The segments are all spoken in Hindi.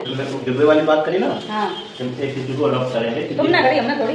डिब्बे वाली बात करी ना। हाँ। एक किसी को अडॉप्ट करेंगे, तुमने करी हमने थोड़ी।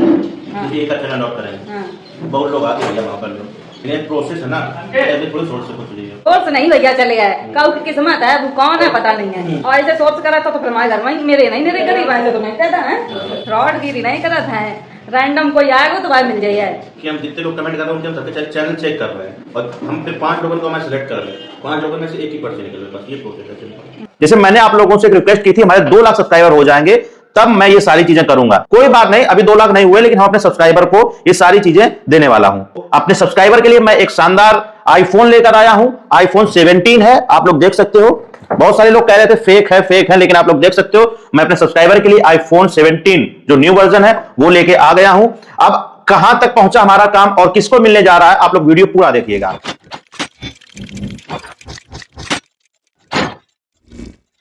हाँ। किसी एक अच्छा अडॉप्ट करेंगे। हाँ। बहुत लोग आते हैं वहाँ पर लोग, लेकिन प्रोसेस है ना, ऐसे थोड़ी सोच से कुछ नहीं है। सोर्स नहीं भैया चले गए, कब की किस्मत है वो कौन है पता नहीं है। और ऐसे सोर्स करा तो फिर हमारे घर में मेरे नहीं मेरे गरीब आए तो नहीं कहता है फ्रॉड गिरी नहीं करत है। रैंडम कोई आएगा तो भाई मिल जाइए कि हम जितने लोग कमेंट कर रहे हैं उनके हम सबके चैनल चेक कर रहे हैं और हम फिर 5 लोगों को हमें सिलेक्ट कर रहे हैं, 5 लोगों में से एक ही पर्ची निकल बस, ये प्रोसेस है सिंपल। जैसे मैंने आप लोगों से एक रिक्वेस्ट की थी हमारे 2 लाख सब्सक्राइबर हो जाएंगे तब मैं ये सारी चीजें करूंगा। कोई बात नहीं, अभी 2 लाख नहीं हुए, लेकिन हम अपने सब्सक्राइबर को ये सारी चीजें देने वाला हूं। अपने सब्सक्राइबर के लिए मैं एक शानदार आईफोन लेकर आया हूं। आईफोन 17 है, आप लोग देख सकते हो। बहुत सारे लोग कह रहे थे फेक है, लेकिन आप लोग देख सकते हो मैं अपने सब्सक्राइबर के लिए आईफोन 17 जो न्यू वर्जन है वो लेके आ गया हूं। अब कहां तक पहुंचा हमारा काम और किसको मिलने जा रहा है, आप लोग वीडियो पूरा देखिएगा।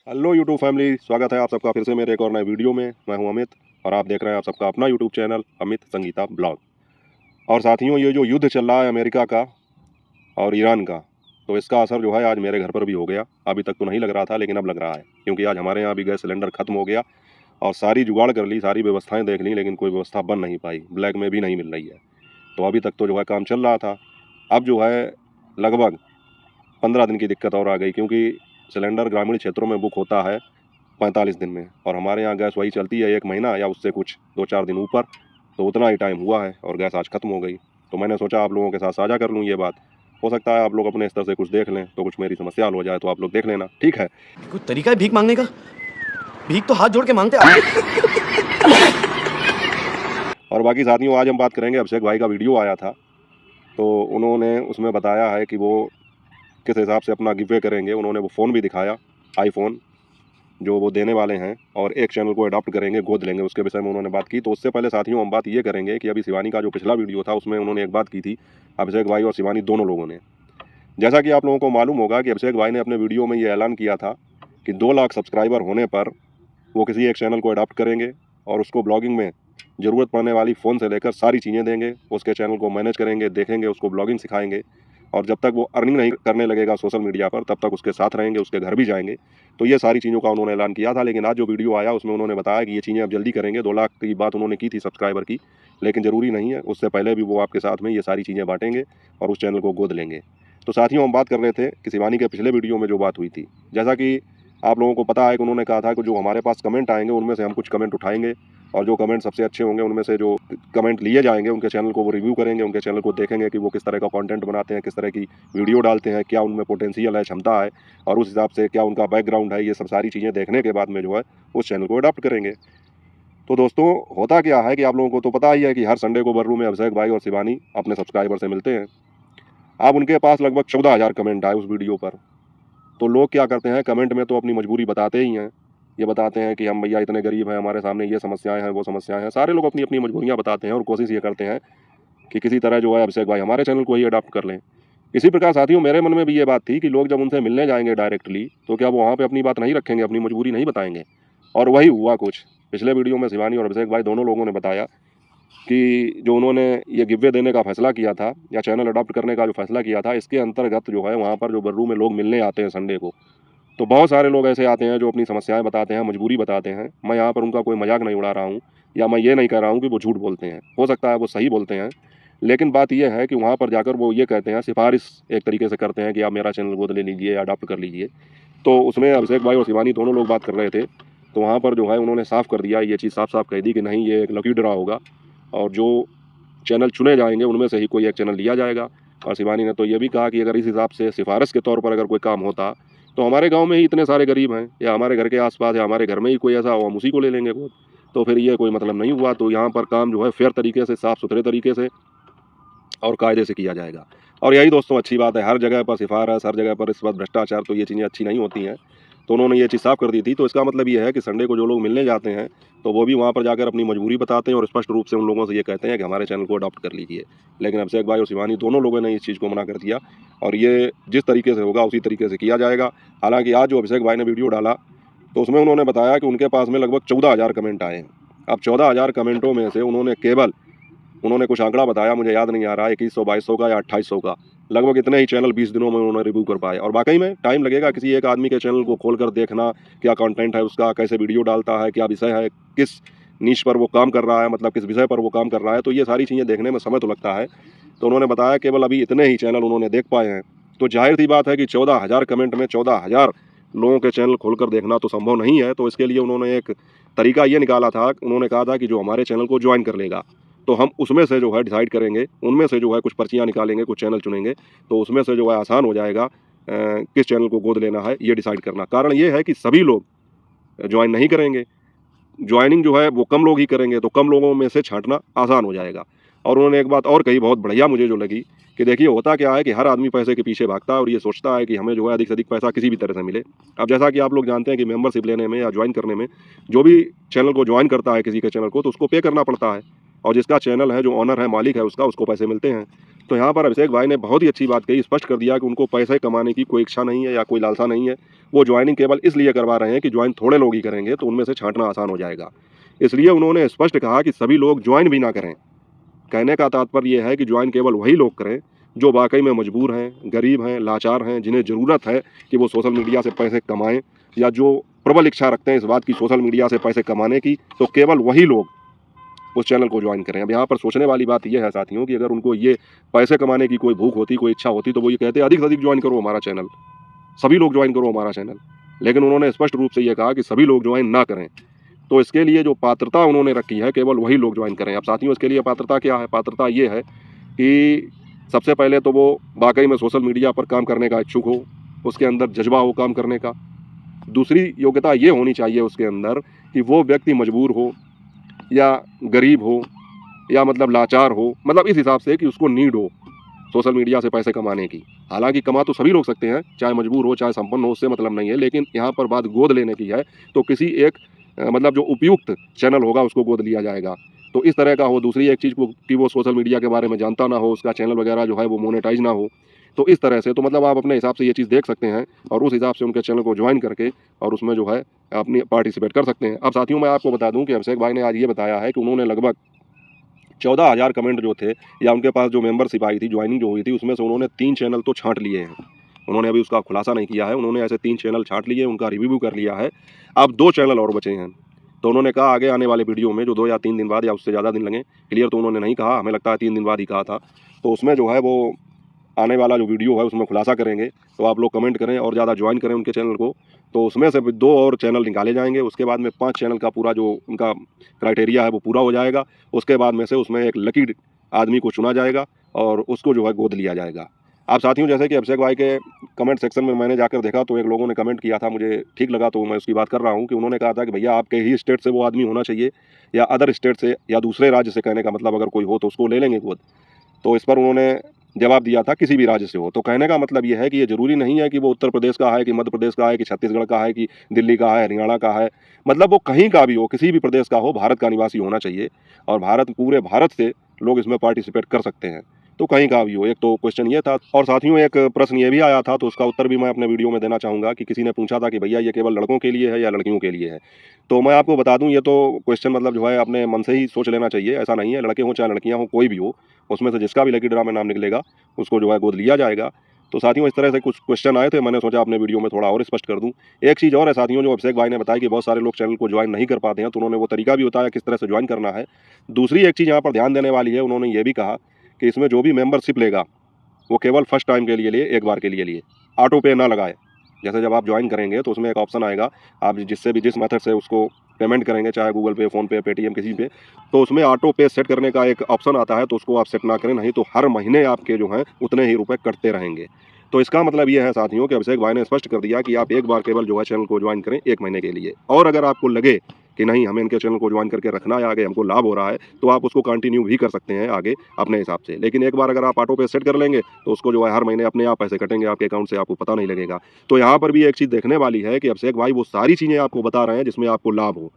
हेलो यूट्यूब फैमिली, स्वागत है आप सबका फिर से मेरे एक और नए वीडियो में। मैं हूं अमित और आप देख रहे हैं आप सबका अपना YouTube channel Amit Sangeeta blog. और साथियों, ये जो युद्ध चल रहा है अमेरिका का और ईरान का, तो इसका असर जो है आज मेरे घर पर भी हो गया। अभी तक तो नहीं लग रहा था, लेकिन अब लग रहा है, क्योंकि आज हमारे यहाँ भी गैस सिलेंडर ख़त्म हो गया और सारी जुगाड़ कर ली, सारी व्यवस्थाएँ देख ली, लेकिन कोई व्यवस्था बन नहीं पाई। ब्लैक में भी नहीं मिल रही है। तो अभी तक तो जो है काम चल रहा था। अब जो है लगभग 15 दिन की दिक्कत और आ गई, क्योंकि सिलेंडर ग्रामीण क्षेत्रों में बुक होता है 45 दिन में और हमारे यहाँ गैस वही चलती है 1 महीना या उससे कुछ 2-4 दिन ऊपर। तो उतना ही टाइम हुआ है और गैस आज ख़त्म हो गई। तो मैंने सोचा आप लोगों के साथ साझा कर लूँ ये बात। हो सकता है आप लोग अपने स्तर से कुछ देख लें तो कुछ मेरी समस्या हल हो जाए, तो आप लोग देख लेना, ठीक है। कोई तरीका है भीख मांगने का? भीख तो हाथ जोड़ के मांगते हैं। और बाकी साथियों, आज हम बात करेंगे, अभिषेक भाई का वीडियो आया था तो उन्होंने उसमें बताया है कि वो किस हिसाब से अपना गिव वे करेंगे। उन्होंने वो फ़ोन भी दिखाया, आईफोन जो वो देने वाले हैं, और एक चैनल को अडॉप्ट करेंगे, गोद लेंगे, उसके विषय में उन्होंने बात की। तो उससे पहले साथियों हम बात ये करेंगे कि अभी शिवानी का जो पिछला वीडियो था उसमें उन्होंने एक बात की थी, अभिषेक भाई और शिवानी दोनों लोगों ने। जैसा कि आप लोगों को मालूम होगा कि अभिषेक भाई ने अपने वीडियो में ये ऐलान किया था कि 2 लाख सब्सक्राइबर होने पर वो किसी एक चैनल को अडॉप्ट करेंगे और उसको ब्लॉगिंग में ज़रूरत पड़ने वाली फ़ोन से लेकर सारी चीज़ें देंगे, उसके चैनल को मैनेज करेंगे, देखेंगे, उसको ब्लॉगिंग सिखाएंगे, और जब तक वो अर्निंग नहीं करने लगेगा सोशल मीडिया पर तब तक उसके साथ रहेंगे, उसके घर भी जाएंगे। तो ये सारी चीज़ों का उन्होंने ऐलान किया था। लेकिन आज जो वीडियो आया उसमें उन्होंने बताया कि ये चीज़ें अब जल्दी करेंगे। 2 लाख की बात उन्होंने की थी सब्सक्राइबर की, लेकिन ज़रूरी नहीं है, उससे पहले भी वो आपके साथ में ये सारी चीज़ें बांटेंगे और उस चैनल को गोद लेंगे। तो साथियों, हम बात कर रहे थे कि शिवानी के पिछले वीडियो में जो बात हुई थी, जैसा कि आप लोगों को पता है कि उन्होंने कहा था कि जो हमारे पास कमेंट आएंगे उनमें से हम कुछ कमेंट उठाएंगे और जो कमेंट सबसे अच्छे होंगे उनमें से जो कमेंट लिए जाएंगे उनके चैनल को वो रिव्यू करेंगे, उनके चैनल को देखेंगे कि वो किस तरह का कंटेंट बनाते हैं, किस तरह की वीडियो डालते हैं, क्या उनमें पोटेंशियल है, क्षमता है, और उस हिसाब से क्या उनका बैकग्राउंड है। ये सब सारी चीज़ें देखने के बाद में जो है उस चैनल को अडॉप्ट करेंगे। तो दोस्तों, होता क्या है कि आप लोगों को तो पता ही है कि हर संडे को बर्रू में अभिषेक भाई और शिवानी अपने सब्सक्राइबर से मिलते हैं। अब उनके पास लगभग 14,000 कमेंट आए उस वीडियो पर। तो लोग क्या करते हैं, कमेंट में तो अपनी मजबूरी बताते ही हैं। ये बताते हैं कि हम भैया इतने गरीब हैं, हमारे सामने ये समस्याएं हैं, वो समस्याएं हैं। सारे लोग अपनी अपनी मजबूरियां बताते हैं और कोशिश ये करते हैं कि किसी तरह जो है अभिषेक भाई हमारे चैनल को ही अडॉप्ट कर लें। इसी प्रकार साथियों, मेरे मन में भी ये बात थी कि लोग जब उनसे मिलने जाएंगे डायरेक्टली तो क्या वो वहाँ पर अपनी बात नहीं रखेंगे, अपनी मजबूरी नहीं बताएंगे। और वही हुआ कुछ। पिछले वीडियो में शिवानी और अभिषेक भाई दोनों लोगों ने बताया कि जो उन्होंने ये गिव वे देने का फैसला किया था या चैनल अडॉप्ट करने का जो फैसला किया था, इसके अंतर्गत जो है वहाँ पर जो बर्रू में लोग मिलने आते हैं संडे को, तो बहुत सारे लोग ऐसे आते हैं जो अपनी समस्याएं बताते हैं, मजबूरी बताते हैं। मैं यहाँ पर उनका कोई मजाक नहीं उड़ा रहा हूँ या मैं ये नहीं कह रहा हूँ कि वो झूठ बोलते हैं, हो सकता है वो सही बोलते हैं, लेकिन बात यह है कि वहाँ पर जाकर वो ये कहते हैं, सिफारिश एक तरीके से करते हैं कि आप मेरा चैनल गोद ले लीजिए, अडॉप्ट कर लीजिए। तो उसमें अभिषेक भाई और शिवानी दोनों लोग बात कर रहे थे, तो वहाँ पर जो है उन्होंने साफ कर दिया, ये चीज़ साफ साफ कह दी कि नहीं, ये एक लकी ड्रा होगा और जो चैनल चुने जाएंगे उनमें से ही कोई एक चैनल लिया जाएगा। और शिवानी ने तो ये भी कहा कि अगर इस हिसाब से सिफारिश के तौर पर अगर कोई काम होता तो हमारे गांव में ही इतने सारे गरीब हैं या हमारे घर के आसपास या हमारे घर में ही कोई ऐसा हो, हम उसी को ले लेंगे गोद। तो फिर ये कोई मतलब नहीं हुआ। तो यहाँ पर काम जो है फेयर तरीके से, साफ़ सुथरे तरीके से और कायदे से किया जाएगा। और यही दोस्तों अच्छी बात है। हर जगह पर सिफारिश, हर जगह पर रिश्वत, भ्रष्टाचार, तो ये चीज़ें अच्छी नहीं होती हैं। तो उन्होंने ये चीज़ साफ कर दी थी। तो इसका मतलब ये है कि संडे को जो लोग मिलने जाते हैं तो वो भी वहाँ पर जाकर अपनी मजबूरी बताते हैं और स्पष्ट रूप से उन लोगों से ये कहते हैं कि हमारे चैनल को अडॉप्ट कर लीजिए। लेकिन अभिषेक भाई और शिवानी दोनों लोगों ने इस चीज़ को मना कर दिया और ये जिस तरीके से होगा उसी तरीके से किया जाएगा। हालांकि आज जो अभिषेक भाई ने वीडियो डाला तो उसमें उन्होंने बताया कि उनके पास में लगभग 14,000 कमेंट आए हैं। अब 14,000 कमेंटों में से उन्होंने कुछ आंकड़ा बताया, मुझे याद नहीं आ रहा है, 2100, 2200 का या 2800 का, लगभग इतने ही चैनल 20 दिनों में उन्होंने रिव्यू कर पाए। और वाकई में टाइम लगेगा किसी एक आदमी के चैनल को खोलकर देखना, क्या कंटेंट है उसका, कैसे वीडियो डालता है, क्या विषय है, किस नीश पर वो काम कर रहा है, मतलब किस विषय पर वो काम कर रहा है, तो ये सारी चीज़ें देखने में समय तो लगता है। तो उन्होंने बताया केवल अभी इतने ही चैनल उन्होंने देख पाए हैं। तो जाहिर सी बात है कि 14,000 कमेंट में 14,000 लोगों के चैनल खोलकर देखना तो संभव नहीं है। तो इसके लिए उन्होंने एक तरीका ये निकाला था, उन्होंने कहा था कि जो हमारे चैनल को ज्वाइन कर लेगा तो हम उसमें से जो है डिसाइड करेंगे, उनमें से जो है कुछ पर्चियाँ निकालेंगे, कुछ चैनल चुनेंगे, तो उसमें से जो है आसान हो जाएगा किस चैनल को गोद लेना है ये डिसाइड करना। कारण ये है कि सभी लोग ज्वाइन नहीं करेंगे, ज्वाइनिंग जो है वो कम लोग ही करेंगे, तो कम लोगों में से छांटना आसान हो जाएगा। और उन्होंने एक बात और कही बहुत बढ़िया मुझे जो लगी कि देखिए होता क्या है कि हर आदमी पैसे के पीछे भागता है और ये सोचता है कि हमें जो है अधिक से अधिक पैसा किसी भी तरह से मिले। अब जैसा कि आप लोग जानते हैं कि मेंबरशिप लेने में या ज्वाइन करने में जो भी चैनल को ज्वाइन करता है किसी के चैनल को, तो उसको पे करना पड़ता है, और जिसका चैनल है, जो ऑनर है, मालिक है उसका, उसको पैसे मिलते हैं। तो यहाँ पर अभिषेक भाई ने बहुत ही अच्छी बात कही, स्पष्ट कर दिया कि उनको पैसे कमाने की कोई इच्छा नहीं है या कोई लालसा नहीं है। वो ज्वाइनिंग केवल इसलिए करवा रहे हैं कि ज्वाइन थोड़े लोग ही करेंगे तो उनमें से छांटना आसान हो जाएगा। इसलिए उन्होंने स्पष्ट कहा कि सभी लोग ज्वाइन भी ना करें। कहने का तात्पर्य यह है कि ज्वाइन केवल वही लोग करें जो वाकई में मजबूर हैं, गरीब हैं, लाचार हैं, जिन्हें ज़रूरत है कि वो सोशल मीडिया से पैसे कमाएं, या जो प्रबल इच्छा रखते हैं इस बात की सोशल मीडिया से पैसे कमाने की, तो केवल वही लोग उस चैनल को ज्वाइन करें। अब यहाँ पर सोचने वाली बात यह है साथियों कि अगर उनको ये पैसे कमाने की कोई भूख होती, कोई इच्छा होती, तो वो ये कहते अधिक से अधिक ज्वाइन करो हमारा चैनल, सभी लोग ज्वाइन करो हमारा चैनल। लेकिन उन्होंने स्पष्ट रूप से ये कहा कि सभी लोग ज्वाइन ना करें। तो इसके लिए जो पात्रता उन्होंने रखी है केवल वही लोग ज्वाइन करें। अब साथियों इसके लिए पात्रता क्या है? पात्रता ये है कि सबसे पहले तो वो वाकई में सोशल मीडिया पर काम करने का इच्छुक हो, उसके अंदर जज्बा हो काम करने का। दूसरी योग्यता ये होनी चाहिए उसके अंदर कि वो व्यक्ति मजबूर हो या गरीब हो या मतलब लाचार हो, मतलब इस हिसाब से कि उसको नीड हो सोशल मीडिया से पैसे कमाने की। हालांकि कमा तो सभी लोग सकते हैं, चाहे मजबूर हो चाहे संपन्न हो, उससे मतलब नहीं है, लेकिन यहाँ पर बात गोद लेने की है। तो किसी एक मतलब जो उपयुक्त चैनल होगा उसको गोद लिया जाएगा। तो इस तरह का हो। दूसरी एक चीज़ कि वो सोशल मीडिया के बारे में जानता ना हो, उसका चैनल वगैरह जो है वो मोनेटाइज ना हो। तो इस तरह से तो मतलब आप अपने हिसाब से ये चीज़ देख सकते हैं और उस हिसाब से उनके चैनल को ज्वाइन करके और उसमें जो है अपनी पार्टिसिपेट कर सकते हैं। अब साथियों मैं आपको बता दूं कि अभिषेक भाई ने आज ये बताया है कि उन्होंने लगभग 14,000 कमेंट जो थे या उनके पास जो मेंबरशिप आई थी, ज्वाइनिंग जो हुई थी, उसमें से उन्होंने 3 चैनल तो छांट लिए हैं। उन्होंने अभी उसका खुलासा नहीं किया है, उन्होंने ऐसे 3 चैनल छांट लिए, उनका रिव्यू कर लिया है। अब 2 चैनल और बचे हैं। तो उन्होंने कहा आगे आने वाले वीडियो में जो 2 या 3 दिन बाद या उससे ज़्यादा दिन लगे, क्लियर तो उन्होंने नहीं कहा, हमें लगता है 3 दिन बाद ही कहा था, तो उसमें जो है वो आने वाला जो वीडियो है उसमें खुलासा करेंगे। तो आप लोग कमेंट करें और ज़्यादा ज्वाइन करें उनके चैनल को। तो उसमें से 2 और चैनल निकाले जाएंगे। उसके बाद में 5 चैनल का पूरा जो उनका क्राइटेरिया है वो पूरा हो जाएगा। उसके बाद में से उसमें एक लकी आदमी को चुना जाएगा और उसको जो है गोद लिया जाएगा। आप साथियों जैसे कि अभिषेक भाई के कमेंट सेक्शन में मैंने जाकर देखा तो एक लोगों ने कमेंट किया था, मुझे ठीक लगा तो मैं उसकी बात कर रहा हूँ कि उन्होंने कहा था कि भैया आपके ही स्टेट से वो आदमी होना चाहिए या अदर स्टेट से या दूसरे राज्य से, कहने का मतलब अगर कोई हो तो उसको ले लेंगे गोद। तो इस पर उन्होंने जवाब दिया था किसी भी राज्य से हो। तो कहने का मतलब ये है कि ये ज़रूरी नहीं है कि वो उत्तर प्रदेश का है कि मध्य प्रदेश का है कि छत्तीसगढ़ का है कि दिल्ली का है, हरियाणा का है, मतलब वो कहीं का भी हो, किसी भी प्रदेश का हो, भारत का निवासी होना चाहिए और पूरे भारत से लोग इसमें पार्टिसिपेट कर सकते हैं। तो कहीं का भी हो। एक तो क्वेश्चन ये था। और साथियों एक प्रश्न ये भी आया था तो उसका उत्तर भी मैं अपने वीडियो में देना चाहूँगा कि किसी ने पूछा था कि भैया ये केवल लड़कों के लिए है या लड़कियों के लिए है। तो मैं आपको बता दूं ये तो क्वेश्चन मतलब जो है अपने मन से ही सोच लेना चाहिए, ऐसा नहीं है। लड़के हों चाहे लड़कियां हों, कोई भी हो, उसमें से जिसका भी लकी ड्रा में नाम निकलेगा उसको जो है गोद लिया जाएगा। तो साथियों इस तरह से कुछ क्वेश्चन आए थे, मैंने सोचा अपने वीडियो में थोड़ा और स्पष्ट कर दूं। एक चीज़ और है साथियों, जो अभिषेक भाई ने बताया कि बहुत सारे लोग चैनल को ज्वाइन नहीं कर पाते हैं, तो उन्होंने वो तरीका भी बताया किस तरह से ज्वाइन करना है। दूसरी एक चीज़ यहाँ पर ध्यान देने वाली है, उन्होंने ये भी कहा कि इसमें जो भी मेंबरशिप लेगा वो केवल फर्स्ट टाइम के लिए एक बार के लिए ऑटो पे ना लगाए। जैसे जब आप ज्वाइन करेंगे तो उसमें एक ऑप्शन आएगा, आप जिससे भी जिस मेथड से उसको पेमेंट करेंगे, चाहे गूगल पे, फ़ोन पे, पेटीएम, किसी पे, तो उसमें ऑटो पे सेट करने का एक ऑप्शन आता है, तो उसको आप सेट ना करें, नहीं तो हर महीने आपके जो हैं उतने ही रुपए कटते रहेंगे। तो इसका मतलब ये है साथियों कि अभिषेक भाई ने स्पष्ट कर दिया कि आप एक बार केवल जो है चैनल को ज्वाइन करें 1 महीने के लिए, और अगर आपको लगे कि नहीं हमें इनके चैनल को ज्वाइन करके रखना है, आगे हमको लाभ हो रहा है, तो आप उसको कंटिन्यू भी कर सकते हैं आगे अपने हिसाब से। लेकिन एक बार अगर आप ऑटो पे सेट कर लेंगे तो उसको जो है हर महीने अपने आप पैसे कटेंगे आपके अकाउंट से, आपको पता नहीं लगेगा। तो यहाँ पर भी एक चीज़ देखने वाली है कि अभिषेक भाई वो सारी चीज़ें आपको बता रहे हैं जिसमें आपको लाभ हो।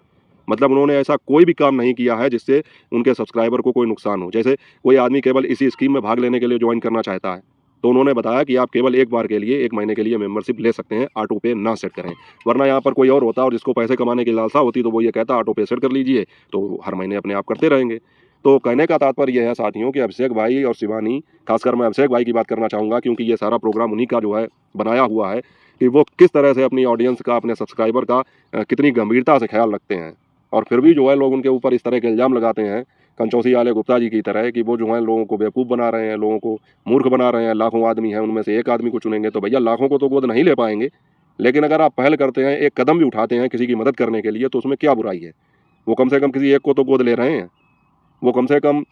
मतलब उन्होंने ऐसा कोई भी काम नहीं किया है जिससे उनके सब्सक्राइबर को कोई नुकसान हो। जैसे कोई आदमी केवल इसी स्कीम में भाग लेने के लिए ज्वाइन करना चाहता है, तो उन्होंने बताया कि आप केवल एक बार के लिए 1 महीने के लिए मेंबरशिप ले सकते हैं, ऑटो पे ना सेट करें। वरना यहाँ पर कोई और होता और जिसको पैसे कमाने की लालसा होती तो वो ये कहता ऑटो पे सेट कर लीजिए, तो हर महीने अपने आप करते रहेंगे। तो कहने का तात्पर्य यह है साथियों कि अभिषेक भाई और शिवानी, खासकर मैं अभिषेक भाई की बात करना चाहूँगा क्योंकि ये सारा प्रोग्राम उन्हीं का जो है बनाया हुआ है कि वो किस तरह से अपनी ऑडियंस का, अपने सब्सक्राइबर का कितनी गंभीरता से ख्याल रखते हैं। और फिर भी जो है लोग उनके ऊपर इस तरह के इल्ज़ाम लगाते हैं कंचौसी वाले गुप्ता जी की तरह कि वो जो है लोगों को बेवकूफ़ बना रहे हैं, लोगों को मूर्ख बना रहे हैं। लाखों आदमी हैं, उनमें से एक आदमी को चुनेंगे तो भैया लाखों को तो गोद नहीं ले पाएंगे, लेकिन अगर आप पहल करते हैं, एक कदम भी उठाते हैं किसी की मदद करने के लिए, तो उसमें क्या बुराई है। वो कम से कम किसी एक को तो गोद ले रहे हैं। वो कम से कम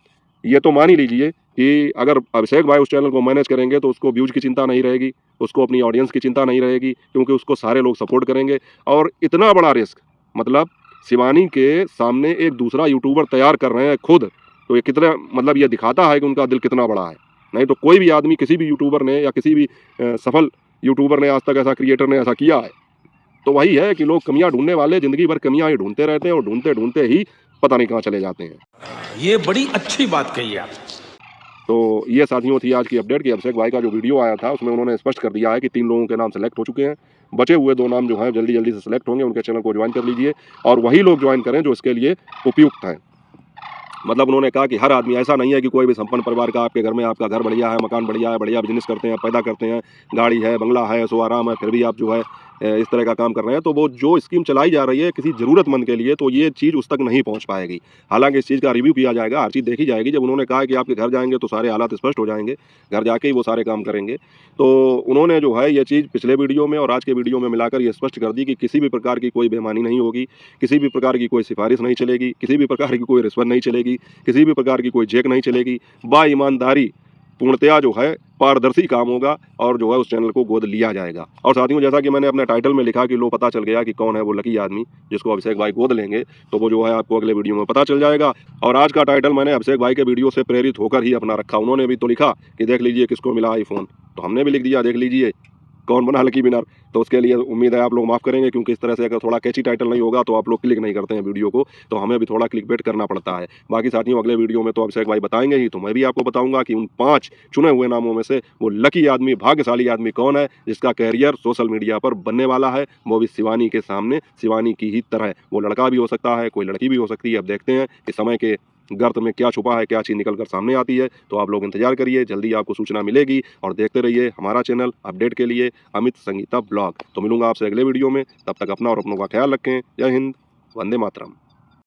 ये तो मान ही लीजिए कि अगर अभिषेक भाई उस चैनल को मैनेज करेंगे तो उसको व्यूज़ की चिंता नहीं रहेगी, उसको अपनी ऑडियंस की चिंता नहीं रहेगी, क्योंकि उसको सारे लोग सपोर्ट करेंगे। और इतना बड़ा रिस्क, मतलब शिवानी के सामने एक दूसरा यूट्यूबर तैयार कर रहे हैं खुद, तो ये कितना, मतलब ये दिखाता है कि उनका दिल कितना बड़ा है। नहीं तो कोई भी आदमी, किसी भी यूट्यूबर ने या किसी भी सफल यूट्यूबर ने आज तक ऐसा, क्रिएटर ने ऐसा किया है। तो वही है कि लोग कमियां ढूंढने वाले ज़िंदगी भर कमियां ही ढूंढते रहते हैं और ढूंढते ढूंढते ही पता नहीं कहाँ चले जाते हैं। ये बड़ी अच्छी बात कही आप। तो ये साथियों थी आज की अपडेट कि अभिषेक भाई का जो वीडियो आया था उसमें उन्होंने स्पष्ट कर दिया है कि 3 लोगों के नाम सेलेक्ट हो चुके हैं। बचे हुए 2 नाम जो हैं जल्दी जल्दी से सेलेक्ट होंगे, उनके चैनल को ज्वाइन कर लीजिए और वही लोग ज्वाइन करें जो इसके लिए उपयुक्त हैं। मतलब उन्होंने कहा कि हर आदमी, ऐसा नहीं है कि कोई भी संपन्न परिवार का आपके घर में, आपका घर बढ़िया है, मकान बढ़िया है, बढ़िया बिजनेस करते हैं, पैदा करते हैं, गाड़ी है, बंगला है, सो आराम है, फिर भी आप जो है इस तरह का काम कर रहे हैं, तो वो जो स्कीम चलाई जा रही है किसी ज़रूरतमंद के लिए, तो ये चीज़ उस तक नहीं पहुंच पाएगी। हालांकि इस चीज़ का रिव्यू किया जाएगा, हर चीज़ देखी जाएगी। जब उन्होंने कहा कि आपके घर जाएंगे तो सारे हालात स्पष्ट हो जाएंगे, घर जाके ही वो सारे काम करेंगे, तो उन्होंने जो है ये चीज़ पिछले वीडियो में और आज के वीडियो में मिलाकर ये स्पष्ट कर दी कि किसी भी प्रकार की कोई बेईमानी नहीं होगी, किसी भी प्रकार की कोई सिफारिश नहीं चलेगी, किसी भी प्रकार की कोई रिश्वत नहीं चलेगी, किसी भी प्रकार की कोई चेक नहीं चलेगी। बाईमानदारी, पूर्णतया जो है पारदर्शी काम होगा और जो है उस चैनल को गोद लिया जाएगा। और साथियों, जैसा कि मैंने अपने टाइटल में लिखा कि लो पता चल गया कि कौन है वो लकी आदमी जिसको अभिषेक भाई गोद लेंगे, तो वो जो है आपको अगले वीडियो में पता चल जाएगा। और आज का टाइटल मैंने अभिषेक भाई के वीडियो से प्रेरित होकर ही अपना रखा। उन्होंने भी तो लिखा कि देख लीजिए किसको मिला आईफोन, तो हमने भी लिख दिया देख लीजिए कौन बना लकी विनर। तो उसके लिए उम्मीद है आप लोग माफ़ करेंगे, क्योंकि इस तरह से अगर थोड़ा कैची टाइटल नहीं होगा तो आप लोग क्लिक नहीं करते हैं वीडियो को, तो हमें भी थोड़ा क्लिक बेट करना पड़ता है। बाकी साथियों, अगले वीडियो में तो अभिषेक भाई बताएंगे ही, तो मैं भी आपको बताऊंगा कि उन 5 चुने हुए नामों में से वो लकी आदमी, भाग्यशाली आदमी कौन है जिसका कैरियर सोशल मीडिया पर बनने वाला है, वो भी शिवानी के सामने, शिवानी की ही तरह। वो लड़का भी हो सकता है, कोई लड़की भी हो सकती है। अब देखते हैं कि समय के गर्त में क्या छुपा है, क्या चीज़ निकल कर सामने आती है। तो आप लोग इंतजार करिए, जल्दी आपको सूचना मिलेगी और देखते रहिए हमारा चैनल अपडेट के लिए अमित संगीता ब्लॉग। तो मिलूंगा आपसे अगले वीडियो में, तब तक अपना और अपनों का ख्याल रखें। जय हिंद, वंदे मातरम।